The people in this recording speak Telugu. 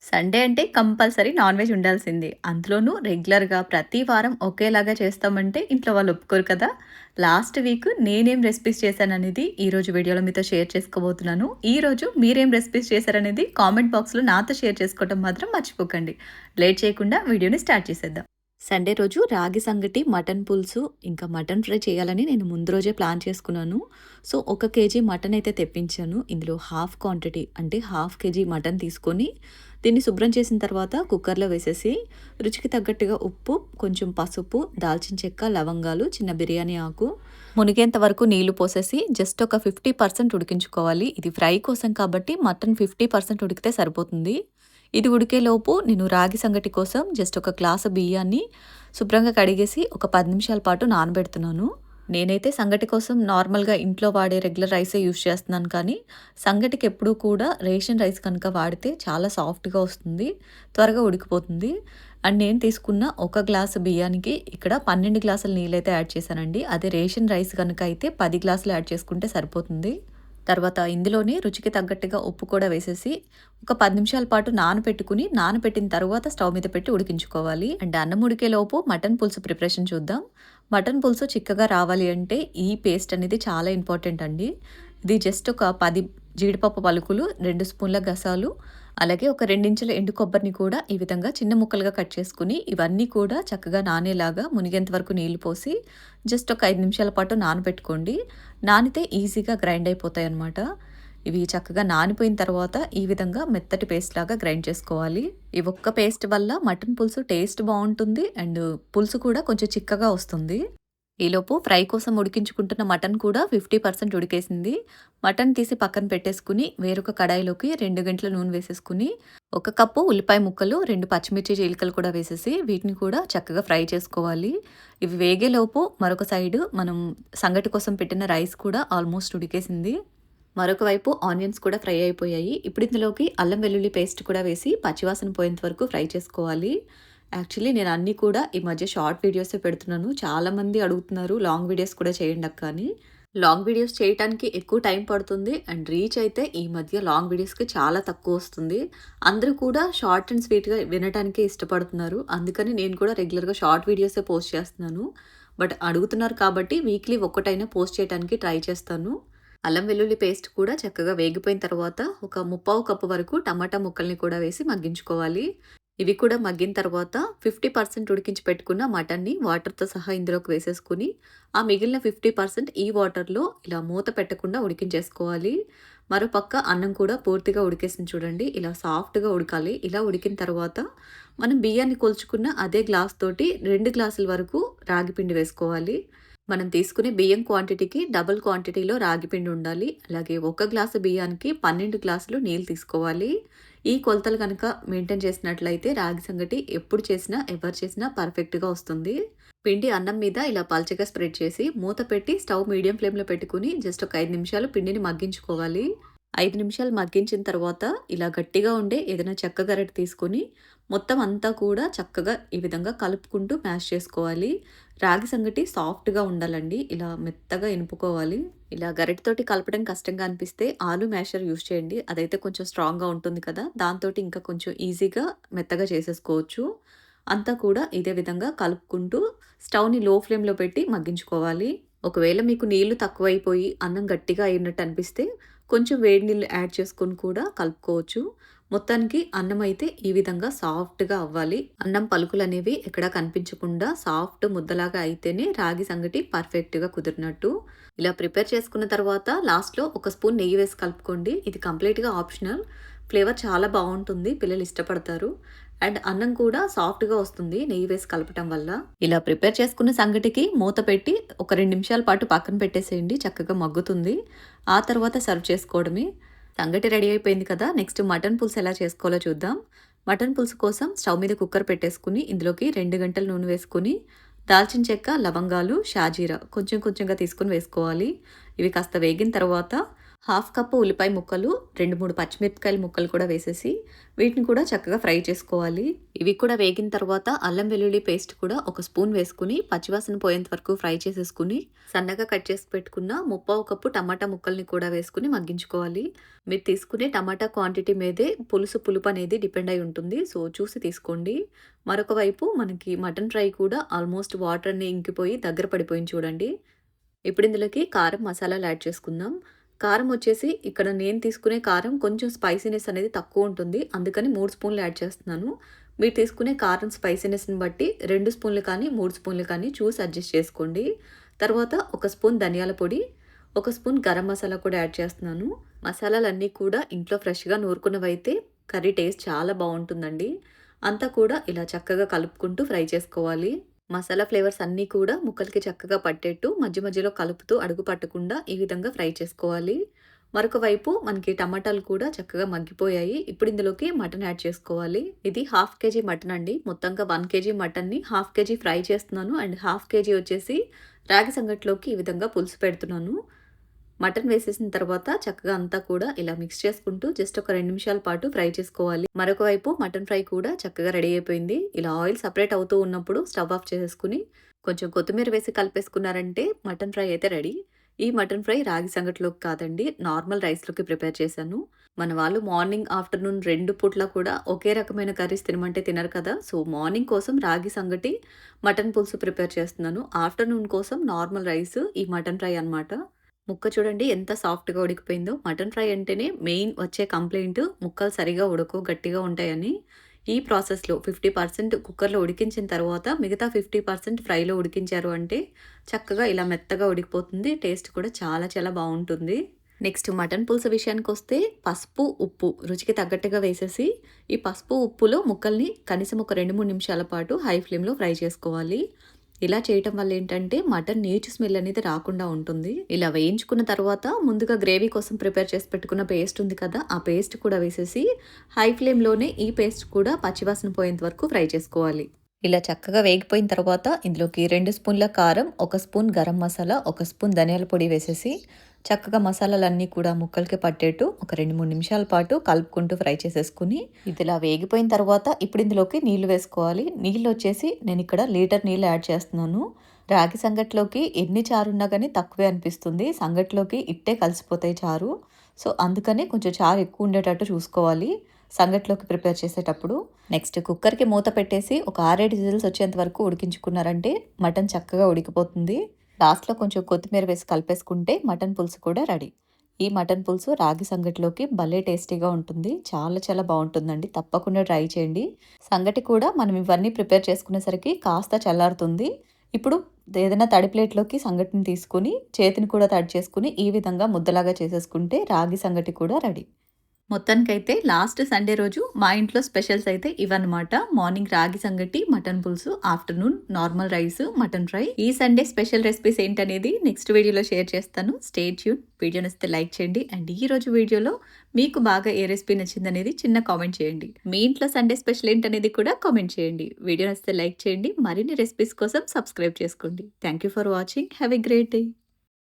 సండే అంటే కంపల్సరీ నాన్ వెజ్ ఉండాల్సిందే. అందులోనూ రెగ్యులర్‌గా ప్రతి వారం ఒకేలాగా చేస్తామంటే ఇంట్లో వాళ్ళు ఒప్పుకోరు కదా! లాస్ట్ వీక్ నేనేం రెసిపీస్ చేశాననేది ఈరోజు వీడియోలో మీతో షేర్ చేసుకోబోతున్నాను. ఈరోజు మీరేం రెసిపీస్ చేశారనేది కామెంట్ బాక్స్‌లో నాతో షేర్ చేసుకోవటం మాత్రం మర్చిపోకండి. లేట్ చేయకుండా వీడియోని స్టార్ట్ చేసేద్దాం. సండే రోజు రాగి సంగటి, మటన్ పులుసు, ఇంకా మటన్ ఫ్రై చేయాలని నేను ముందు రోజే ప్లాన్ చేసుకున్నాను. సో, 1 కేజీ మటన్ అయితే తెప్పించాను. ఇందులో హాఫ్ క్వాంటిటీ అంటే హాఫ్ కేజీ మటన్ తీసుకొని, దీన్ని శుభ్రం చేసిన తర్వాత కుక్కర్‌లో వేసేసి, రుచికి తగ్గట్టుగా ఉప్పు, కొంచెం పసుపు, దాల్చిన చెక్క, లవంగాలు, చిన్న బిర్యానీ ఆకు, మునిగేంత వరకు నీళ్లు పోసేసి జస్ట్ ఒక 50% ఉడికించుకోవాలి. ఇది ఫ్రై కోసం కాబట్టి మటన్ 50% ఉడికితే సరిపోతుంది. ఇది ఉడికేలోపు నేను రాగి సంగటి కోసం జస్ట్ ఒక గ్లాసు బియ్యాన్ని శుభ్రంగా కడిగేసి ఒక 10 నిమిషాల పాటు నానబెడుతున్నాను. నేనైతే సంగటి కోసం నార్మల్‌గా ఇంట్లో వాడే రెగ్యులర్ రైసే యూజ్ చేస్తున్నాను కానీ, సంగటికి ఎప్పుడూ కూడా రేషన్ రైస్ కనుక వాడితే చాలా సాఫ్ట్‌గా వస్తుంది. త్వరగా ఉడికిపోతుంది. అండ్ నేను తీసుకున్న ఒక గ్లాసు బియ్యానికి ఇక్కడ 12 గ్లాసుల నీళ్ళైతే యాడ్ చేశానండి. అదే రేషన్ రైస్ గనుక అయితే 10 గ్లాసులు యాడ్ చేసుకుంటే సరిపోతుంది. తర్వాత ఇందులోనే రుచికి తగ్గట్టుగా ఉప్పు కూడా వేసేసి ఒక 10 నిమిషాల పాటు నానబెట్టిన తరువాత స్టవ్ మీద పెట్టి ఉడికించుకోవాలి. అండ్ అన్నం ఉడికేలోపు మటన్ పులుసు ప్రిపరేషన్ చూద్దాం. మటన్ పులుసు చిక్కగా రావాలి అంటే ఈ పేస్ట్ అనేది చాలా ఇంపార్టెంట్ అండి. ఇది జస్ట్ ఒక 10 జీడిపప్పు పలుకులు, 2 స్పూన్ల గసాలు, అలాగే ఒక 2 ఇంచుల ఎండు కొబ్బరిని కూడా ఈ విధంగా చిన్న ముక్కలుగా కట్ చేసుకుని, ఇవన్నీ కూడా చక్కగా నానేలాగా మునిగేంత వరకు నీళ్లు పోసి జస్ట్ ఒక 5 నిమిషాల పాటు నానబెట్టుకోండి. నానితే ఈజీగా గ్రైండ్ అయిపోతాయన్నమాట. ఇవి చక్కగా నానిపోయిన తర్వాత ఈ విధంగా మెత్తటి పేస్ట్ లాగా గ్రైండ్ చేసుకోవాలి. ఈ ఒక్క పేస్ట్ వల్ల మటన్ పులుసు టేస్ట్ బావుంటుంది. అండ్ పులుసు కూడా కొంచెం చిక్కగా వస్తుంది. ఈలోపు ఫ్రై కోసం ఉడికించుకుంటున్న మటన్ కూడా 50% ఉడికేసింది. మటన్ తీసి పక్కన పెట్టేసుకుని, వేరొక కడాయిలోకి 2 గంటల నూనె వేసేసుకుని, 1 కప్పు ఉల్లిపాయ ముక్కలు, 2 పచ్చిమిర్చి చీలికలు కూడా వేసేసి, వీటిని కూడా చక్కగా ఫ్రై చేసుకోవాలి. ఇవి వేగేలోపు మరొక సైడు మనం సంగటి కోసం పెట్టిన రైస్ కూడా ఆల్మోస్ట్ ఉడికేసింది. మరొక వైపు ఆనియన్స్ కూడా ఫ్రై అయిపోయాయి. ఇప్పుడు ఇందులోకి అల్లం వెల్లుల్లి పేస్ట్ కూడా వేసి పచ్చివాసన పోయేంత వరకు ఫ్రై చేసుకోవాలి. యాక్చువల్లీ నేను అన్నీ కూడా ఈ మధ్య షార్ట్ వీడియోసే పెడుతున్నాను. చాలామంది అడుగుతున్నారు లాంగ్ వీడియోస్ కూడా చేయండి అక్క అని. లాంగ్ వీడియోస్ చేయటానికి ఎక్కువ టైం పడుతుంది. అండ్ రీచ్ అయితే ఈ మధ్య లాంగ్ వీడియోస్‌కి చాలా తక్కువ వస్తుంది. అందరూ కూడా షార్ట్ అండ్ స్వీట్‌గా వినటానికే ఇష్టపడుతున్నారు. అందుకని నేను కూడా రెగ్యులర్‌గా షార్ట్ వీడియోసే పోస్ట్ చేస్తున్నాను. బట్ అడుగుతున్నారు కాబట్టి వీక్లీ ఒక్కటైనా పోస్ట్ చేయడానికి ట్రై చేస్తాను. అల్లం వెల్లుల్లి పేస్ట్ కూడా చక్కగా వేగిపోయిన తర్వాత ఒక ముప్పావు కప్పు వరకు టమాటా ముక్కల్ని కూడా వేసి మగ్గించుకోవాలి. ఇవి కూడా మగ్గిన తర్వాత 50% ఉడికించి పెట్టుకున్న మటన్‌ని వాటర్‌తో సహా ఇందులోకి వేసేసుకొని, ఆ మిగిలిన 50% ఈ వాటర్‌లో ఇలా మూత పెట్టకుండా ఉడికించేసుకోవాలి. మరోపక్క అన్నం కూడా పూర్తిగా ఉడికేసింది చూడండి. ఇలా సాఫ్ట్‌గా ఉడకాలి. ఇలా ఉడికిన తర్వాత మనం బియ్యాన్ని కొలుచుకున్న అదే గ్లాస్ తోటి 2 గ్లాసుల వరకు రాగి పిండి వేసుకోవాలి. మనం తీసుకునే బియ్యం క్వాంటిటీకి డబుల్ క్వాంటిటీలో రాగి పిండి ఉండాలి. అలాగే 1 గ్లాసు బియ్యానికి 12 గ్లాసులు నీళ్ళు తీసుకోవాలి. ఈ కొలతలు గనక మెయింటైన్ చేసినట్లయితే రాగి సంగటి ఎప్పుడు చేసినా, ఎవరు చేసినా పర్ఫెక్ట్‌గా వస్తుంది. పిండి అన్నం మీద ఇలా పల్చగా స్ప్రెడ్ చేసి మూత పెట్టి స్టవ్ మీడియం ఫ్లేమ్‌లో పెట్టుకొని జస్ట్ ఒక 5 నిమిషాలు పిండిని మగ్గించుకోవాలి. 5 నిమిషాలు మగ్గించిన తర్వాత ఇలా గట్టిగా ఉండే ఏదైనా చెక్క గరిటె తీసుకొని మొత్తం అంతా కూడా చక్కగా ఈ విధంగా కలుపుకుంటూ మ్యాష్ చేసుకోవాలి. రాగి సంగటి సాఫ్ట్‌గా ఉండాలండి. ఇలా మెత్తగా ఇనుపుకోవాలి. ఇలా గరిటెతోటి కలపడం కష్టంగా అనిపిస్తే ఆలు మ్యాషర్ యూజ్ చేయండి. అదైతే కొంచెం స్ట్రాంగ్‌గా ఉంటుంది కదా! దాంతోటి ఇంకా కొంచెం ఈజీగా మెత్తగా చేసేసుకోవచ్చు. అంతా కూడా ఇదే విధంగా కలుపుకుంటూ స్టవ్‌ని లో ఫ్లేమ్‌లో పెట్టి మగ్గించుకోవాలి. ఒకవేళ మీకు నీళ్లు తక్కువైపోయి అన్నం గట్టిగా అయినట్టు అనిపిస్తే కొంచెం వేడి నీళ్ళు యాడ్ చేసుకొని కూడా కలుపుకోవచ్చు. మొత్తానికి అన్నం అయితే ఈ విధంగా సాఫ్ట్‌గా అవ్వాలి. అన్నం పలుకులనేవి ఎక్కడా కనిపించకుండా సాఫ్ట్ ముద్దలాగా అయితేనే రాగి సంగటి పర్ఫెక్ట్‌గా కుదిరినట్టు. ఇలా ప్రిపేర్ చేసుకున్న తర్వాత లాస్ట్‌లో ఒక స్పూన్ నెయ్యి వేసి కలుపుకోండి. ఇది కంప్లీట్‌గా ఆప్షనల్. ఫ్లేవర్ చాలా బావుంటుంది. పిల్లలు ఇష్టపడతారు. అండ్ అన్నం కూడా సాఫ్ట్‌గా వస్తుంది నెయ్యి వేసి కలపటం వల్ల. ఇలా ప్రిపేర్ చేసుకున్న సంగటికి మూత పెట్టి ఒక 2 నిమిషాల పాటు పక్కన పెట్టేసేయండి. చక్కగా మగ్గుతుంది. ఆ తర్వాత సర్వ్ చేసుకోవడమే. సంగటి రెడీ అయిపోయింది కదా! నెక్స్ట్ మటన్ పులుసు ఎలా చేసుకోవాలో చూద్దాం. మటన్ పులుసు కోసం స్టవ్ మీద కుక్కర్ పెట్టేసుకొని ఇందులోకి 2 గంటల నూనె వేసుకొని దాల్చిన చెక్క, లవంగాలు, షాజీరా కొంచెం కొంచెంగా తీసుకొని వేసుకోవాలి. ఇవి కాస్త వేగిన తర్వాత హాఫ్ కప్పు ఉల్లిపాయ ముక్కలు, 2, 3 పచ్చిమిరపకాయల ముక్కలు కూడా వేసేసి వీటిని కూడా చక్కగా ఫ్రై చేసుకోవాలి. ఇవి కూడా వేగిన తర్వాత అల్లం వెల్లుల్లి పేస్ట్ కూడా ఒక స్పూన్ వేసుకుని పచ్చివాసన పోయేంత వరకు ఫ్రై చేసేసుకుని సన్నగా కట్ చేసి పెట్టుకున్న 1/4 కప్పు టమాటా ముక్కల్ని కూడా వేసుకుని మగ్గించుకోవాలి. మీరు తీసుకునే టమాటా క్వాంటిటీ మీదే పులుపు అనేది డిపెండ్ అయి ఉంటుంది. సో చూసి తీసుకోండి. మరొక వైపు మనకి మటన్ ఫ్రై కూడా ఆల్మోస్ట్ వాటర్ అన్ని ఇంకిపోయి దగ్గర పడిపోయింది చూడండి. ఇప్పుడు ఇందులోకి కారం మసాలాలు యాడ్ చేసుకుందాం. కారం వచ్చేసి ఇక్కడ నేను తీసుకునే కారం కొంచెం స్పైసీనెస్ అనేది తక్కువ ఉంటుంది. అందుకని 3 స్పూన్లు యాడ్ చేస్తున్నాను. మీరు తీసుకునే కారం స్పైసీనెస్‌ని బట్టి 2 స్పూన్లు కానీ, 3 స్పూన్లు కానీ చూసి అడ్జస్ట్ చేసుకోండి. తర్వాత ఒక స్పూన్ ధనియాల పొడి, ఒక స్పూన్ గరం మసాలా కూడా యాడ్ చేస్తున్నాను. మసాలాలన్నీ కూడా ఇంట్లో ఫ్రెష్‌గా నూరుకున్నవైతే కర్రీ టేస్ట్ చాలా బావుంటుందండి. అంతా కూడా ఇలా చక్కగా కలుపుకుంటూ ఫ్రై చేసుకోవాలి. మసాలా ఫ్లేవర్స్ అన్నీ కూడా ముక్కలకి చక్కగా పట్టేట్టు మధ్య మధ్యలో కలుపుతూ అడుగు పట్టకుండా ఈ విధంగా ఫ్రై చేసుకోవాలి. మరొక వైపు మనకి టమాటాలు కూడా చక్కగా మగ్గిపోయాయి. ఇప్పుడు ఇందులోకి మటన్ యాడ్ చేసుకోవాలి. ఇది హాఫ్ కేజీ మటన్ అండి. మొత్తంగా 1 కేజీ మటన్‌ని హాఫ్ కేజీ ఫ్రై చేస్తున్నాను. అండ్ హాఫ్ కేజీ వచ్చేసి రాగి సంగటిలోకి ఈ విధంగా పులుసు పెడుతున్నాను. మటన్ వేసేసిన తర్వాత చక్కగా అంతా కూడా ఇలా మిక్స్ చేసుకుంటూ జస్ట్ ఒక 2 నిమిషాల పాటు ఫ్రై చేసుకోవాలి. మరొక వైపు మటన్ ఫ్రై కూడా చక్కగా రెడీ అయిపోయింది. ఇలా ఆయిల్ సెపరేట్ అవుతూ ఉన్నప్పుడు స్టవ్ ఆఫ్ చేసేసుకుని కొంచెం కొత్తిమీర వేసి కలిపేసుకున్నారంటే మటన్ ఫ్రై అయితే రెడీ. ఈ మటన్ ఫ్రై రాగి సంగటిలోకి కాదండి, నార్మల్ రైస్‌లోకి ప్రిపేర్ చేశాను. మన వాళ్ళు మార్నింగ్, ఆఫ్టర్‌నూన్ 2 పూట్ల కూడా ఒకే రకమైన కర్రీస్ తినమంటే తినరు కదా! సో, మార్నింగ్ కోసం రాగి సంగటి, మటన్ పులుసు ప్రిపేర్ చేస్తున్నాను. ఆఫ్టర్‌నూన్ కోసం నార్మల్ రైస్, ఈ మటన్ ఫ్రై అన్నమాట. ముక్క చూడండి ఎంత సాఫ్ట్‌గా ఉడికిపోయిందో. మటన్ ఫ్రై అంటేనే మెయిన్ వచ్చే కంప్లెయింట్ ముక్కలు సరిగ్గా ఉడకవు, గట్టిగా ఉంటాయని. ఈ ప్రాసెస్‌లో 50% కుక్కర్‌లో ఉడికించిన తర్వాత మిగతా 50% ఫ్రైలో ఉడికించారు అంటే చక్కగా ఇలా మెత్తగా ఉడికిపోతుంది. టేస్ట్ కూడా చాలా చాలా బావుంటుంది. నెక్స్ట్ మటన్ పులుసు విషయానికొస్తే పసుపు, ఉప్పు రుచికి తగ్గట్టుగా వేసేసి ఈ పసుపు, ఉప్పులో ముక్కల్ని కనీసం ఒక 2, 3 నిమిషాల పాటు హై ఫ్లేమ్‌లో ఫ్రై చేసుకోవాలి. ఇలా చేయటం వల్ల ఏంటంటే మటన్ నీచు స్మెల్ అనేది రాకుండా ఉంటుంది. ఇలా వేయించుకున్న తర్వాత ముందుగా గ్రేవీ కోసం ప్రిపేర్ చేసి పెట్టుకున్న పేస్ట్ ఉంది కదా! ఆ పేస్ట్ కూడా వేసేసి హై ఫ్లేమ్‌లోనే ఈ పేస్ట్ కూడా పచ్చివాసన పోయేంత వరకు ఫ్రై చేసుకోవాలి. ఇలా చక్కగా వేగిపోయిన తర్వాత ఇందులోకి 2 స్పూన్ల కారం, 1 స్పూన్ గరం మసాలా, 1 స్పూన్ ధనియాల పొడి వేసేసి చక్కగా మసాలాలన్నీ కూడా ముక్కలకి పట్టేట్టు ఒక 2, 3 నిమిషాల పాటు కలుపుకుంటూ ఫ్రై చేసేసుకుని ఇది ఇలా వేగిపోయిన తర్వాత ఇప్పుడు ఇందులోకి నీళ్లు వేసుకోవాలి. నీళ్ళు వచ్చేసి నేను ఇక్కడ లీటర్ నీళ్ళు యాడ్ చేస్తున్నాను. రాగి సంగట్లోకి ఎన్ని చారున్నా కానీ తక్కువే అనిపిస్తుంది. సంగట్లోకి ఇట్టే కలిసిపోతాయి చారు. సో, అందుకని కొంచెం చారు ఎక్కువ ఉండేటట్టు చూసుకోవాలి సంగట్లోకి ప్రిపేర్ చేసేటప్పుడు. నెక్స్ట్ కుక్కర్‌కి మూత పెట్టేసి ఒక 6, 7 విజిల్స్ వచ్చేంత వరకు ఉడికించుకున్నారంటే మటన్ చక్కగా ఉడికిపోతుంది. లాస్ట్‌లో కొంచెం కొత్తిమీర వేసి కలిపేసుకుంటే మటన్ పులుసు కూడా రెడీ. ఈ మటన్ పులుసు రాగి సంగటిలోకి భలే టేస్టీగా ఉంటుంది. చాలా చాలా బావుంటుందండి. తప్పకుండా ట్రై చేయండి. సంగటి కూడా మనం ఇవన్నీ ప్రిపేర్ చేసుకునేసరికి కాస్త చల్లారుతుంది. ఇప్పుడు ఏదైనా తడి ప్లేట్‌లోకి సంగటిని తీసుకొని చేతిని కూడా తడి చేసుకొని ఈ విధంగా ముద్దలాగా చేసేసుకుంటే రాగి సంగటి కూడా రెడీ. మొత్తానికైతే లాస్ట్ సండే రోజు మా ఇంట్లో స్పెషల్స్ అయితే ఇవన్నమాట. మార్నింగ్ రాగి సంగటి, మటన్ పులుసు, afternoon normal rice, mutton fry. ఈ సండే స్పెషల్ రెసిపీస్ ఏంటనేది నెక్స్ట్ వీడియోలో షేర్ చేస్తాను. Stay tune. వీడియో నచ్చితే లైక్ చేయండి. అండ్ ఈ రోజు వీడియోలో మీకు బాగా ఏ రెసిపీ నచ్చిందనేది చిన్న కామెంట్ చేయండి. మీ ఇంట్లో సండే స్పెషల్ ఏంటనేది కూడా కామెంట్ చేయండి. వీడియో నచ్చితే లైక్ చేయండి. మరిన్ని రెసిపీస్ కోసం సబ్స్క్రైబ్ చేసుకోండి. Thank you for watching. Have a great day.